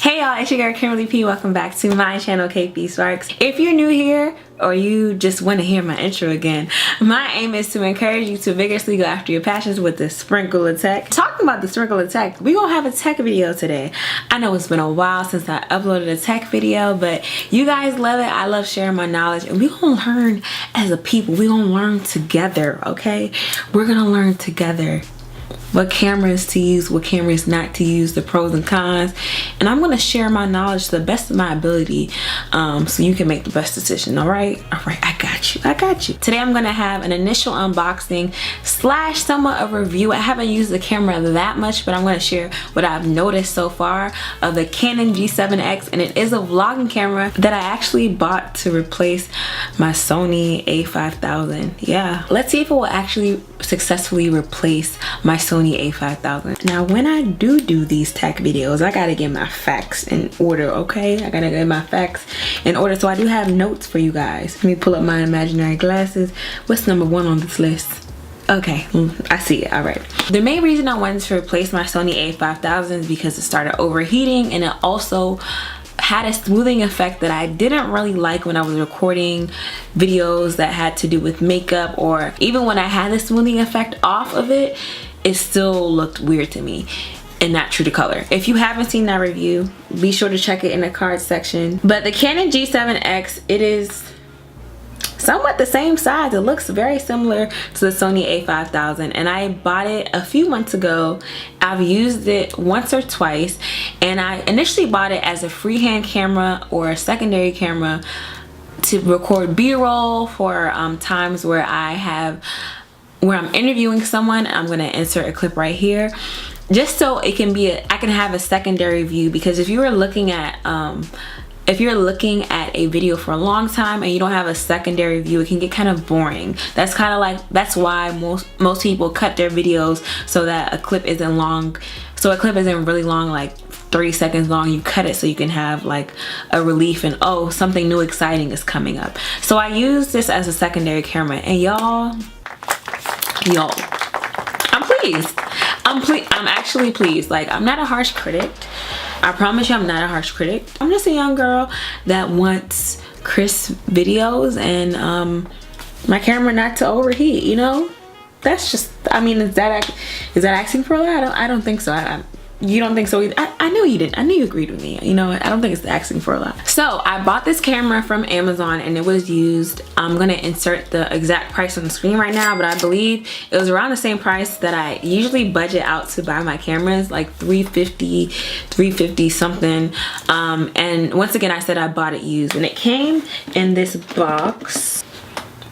Hey y'all, it's your girl Kimberly P. Welcome back to my channel, KP. If you're new here or you just want to hear my intro again, my aim is to encourage you to vigorously go after your passions with the sprinkle of tech. Talking about the sprinkle of tech, we're gonna have a tech video today. I know it's been a while since I uploaded a tech video, but you guys love it. I love sharing my knowledge, and we're gonna learn as a people. We're gonna learn together, okay? We're gonna learn together what cameras to use, what cameras not to use, the pros and cons, and I'm gonna share my knowledge to the best of my ability, so you can make the best decision. All right, I got you. Today I'm gonna have an initial unboxing slash somewhat of a review. I haven't used the camera that much, but I'm gonna share what I've noticed so far of the Canon G7x, and it is a vlogging camera that I actually bought to replace my Sony a5000. Yeah, let's see if it will actually successfully replace my Sony a5000. Now when I do these tech videos, I gotta get my facts in order, okay? I gotta get my facts in order. So I do have notes for you guys. Let me pull up my imaginary glasses. What's number one on this list? Okay, I see it. All right. The main reason I wanted to replace my Sony a5000 is because it started overheating, and it also had a smoothing effect that I didn't really like when I was recording videos that had to do with makeup, or even when I had the smoothing effect off of it, it still looked weird to me and not true to color. If you haven't seen that review, be sure to check it in the cards section. But the Canon G7x, it is somewhat the same size. It looks very similar to the Sony a5000, and I bought it a few months ago. I've used it once or twice, and I initially bought it as a freehand camera or a secondary camera to record B-roll for times where I'm interviewing someone. I'm gonna insert a clip right here, just so it can be I can have a secondary view, because if you were looking at a video for a long time and you don't have a secondary view, it can get kind of boring. That's why most people cut their videos so that a clip isn't long. So a clip isn't really long, like 30 seconds long. You cut it so you can have like a relief and, oh, something new exciting is coming up. So I use this as a secondary camera, and y'all, I'm pleased. I'm actually pleased. Like, I'm not a harsh critic. I promise you I'm not a harsh critic. I'm just a young girl that wants crisp videos and my camera not to overheat, you know? That's just, I mean, is that asking for a lot? I don't think so. You don't think so either? I knew you didn't. I knew you agreed with me. You know, I don't think it's asking for a lot. So I bought this camera from Amazon, and it was used. I'm gonna insert the exact price on the screen right now, but I believe it was around the same price that I usually budget out to buy my cameras, like $350 something. And once again, I said I bought it used, and it came in this box.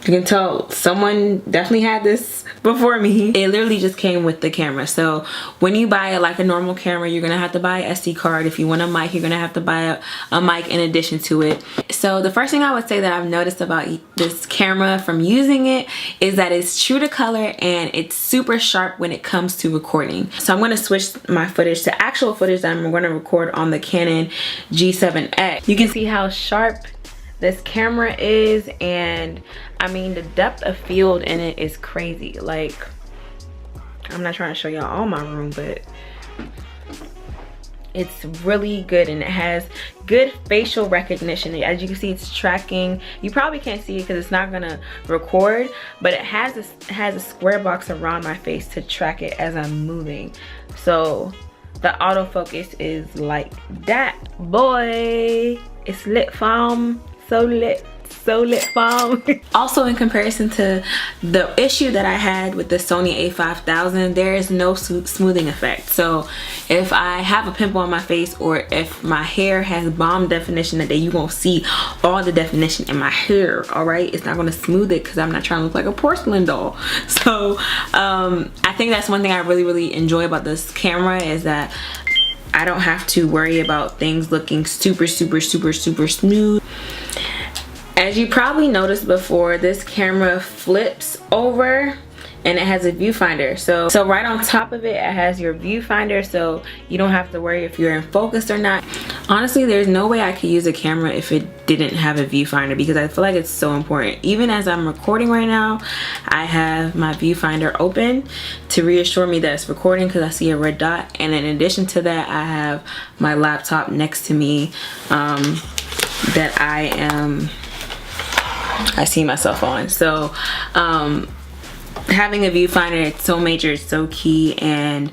You can tell someone definitely had this before me. It literally just came with the camera. So when you buy like a normal camera, you're gonna have to buy an SD card. If you want a mic, you're gonna have to buy a mic in addition to it. So the first thing I would say that I've noticed about this camera from using it is that it's true to color and it's super sharp when it comes to recording. So I'm gonna switch my footage to actual footage that I'm gonna record on the Canon G7x. You can see how sharp this camera is, and I mean the depth of field in it is crazy. Like, I'm not trying to show y'all all my room, but it's really good, and it has good facial recognition. As you can see, it's tracking. You probably can't see it because it's not gonna record, but it has a square box around my face to track it as I'm moving. So the autofocus is like that, boy. It's lit, fam. So lit fam. Also, in comparison to the issue that I had with the Sony a5000, there is no smoothing effect. So if I have a pimple on my face, or if my hair has bomb definition that day, you won't see all the definition in my hair. All right, it's not going to smooth it because I'm not trying to look like a porcelain doll. So I think that's one thing I really enjoy about this camera, is that I don't have to worry about things looking super smooth. As you probably noticed before, this camera flips over and it has a viewfinder. So right on top of it, it has your viewfinder, so you don't have to worry if you're in focus or not. Honestly, there's no way I could use a camera if it didn't have a viewfinder, because I feel like it's so important. Even as I'm recording right now, I have my viewfinder open to reassure me that it's recording, because I see a red dot. And in addition to that, I have my laptop next to me that I see myself on. So having a viewfinder, it's so major, it's so key, and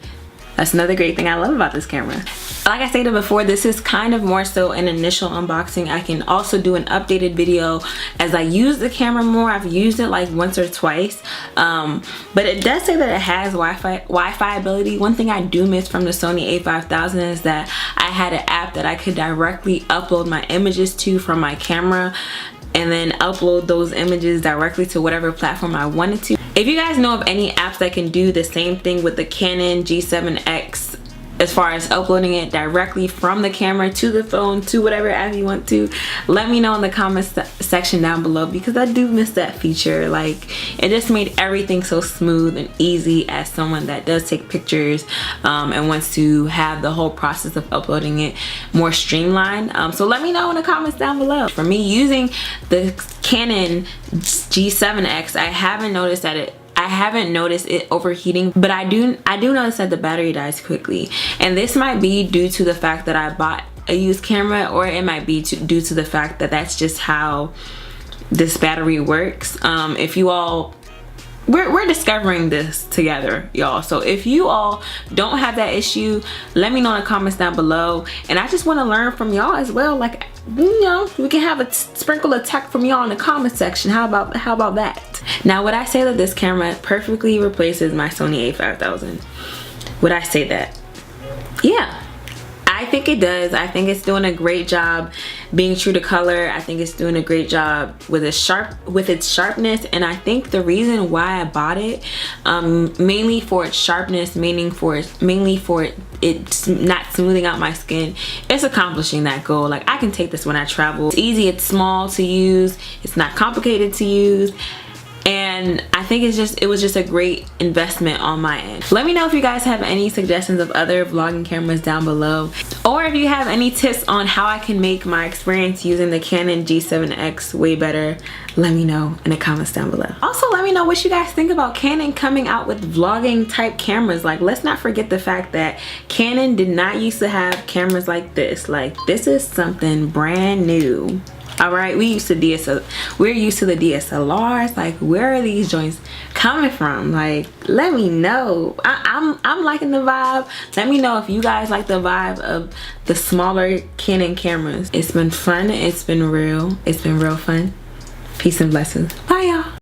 that's another great thing I love about this camera. Like I stated before, this is kind of more so an initial unboxing. I can also do an updated video as I use the camera more. I've used it like once or twice, but it does say that it has Wi-Fi ability. One thing I do miss from the Sony a5000 is that I had an app that I could directly upload my images to from my camera, and then upload those images directly to whatever platform I wanted to. If you guys know of any apps that can do the same thing with the Canon G7x, as far as uploading it directly from the camera to the phone to whatever app you want to, let me know in the comments section down below, because I do miss that feature. Like, it just made everything so smooth and easy as someone that does take pictures and wants to have the whole process of uploading it more streamlined. So let me know in the comments down below. For me, using the Canon G7x, I haven't noticed it overheating, but I do notice that the battery dies quickly. And this might be due to the fact that I bought a used camera, or it might be due to the fact that that's just how this battery works. If you all, we're discovering this together, y'all. So if you all don't have that issue, let me know in the comments down below. And I just want to learn from y'all as well. Like, you know, we can have a sprinkle of tech from y'all in the comment section. How about that? Now, would I say that this camera perfectly replaces my Sony a5000? Would I say that? Yeah, I think it does. I think it's doing a great job being true to color. I think it's doing a great job with its sharpness. And I think the reason why I bought it, mainly for its sharpness, mainly for it's not smoothing out my skin, it's accomplishing that goal. Like, I can take this when I travel. It's easy, it's small to use, it's not complicated to use. And I think it was just a great investment on my end. Let me know if you guys have any suggestions of other vlogging cameras down below, or if you have any tips on how I can make my experience using the Canon G7x way better. Let me know in the comments down below. Also, let me know what you guys think about Canon coming out with vlogging type cameras. Like, let's not forget the fact that Canon did not used to have cameras like this. Like, this is something brand new. All right, we're used to the DSLRs. Like, where are these joints coming from? Like, let me know. I'm liking the vibe. Let me know if you guys like the vibe of the smaller Canon cameras. It's been fun. It's been real. It's been real fun. Peace and blessings.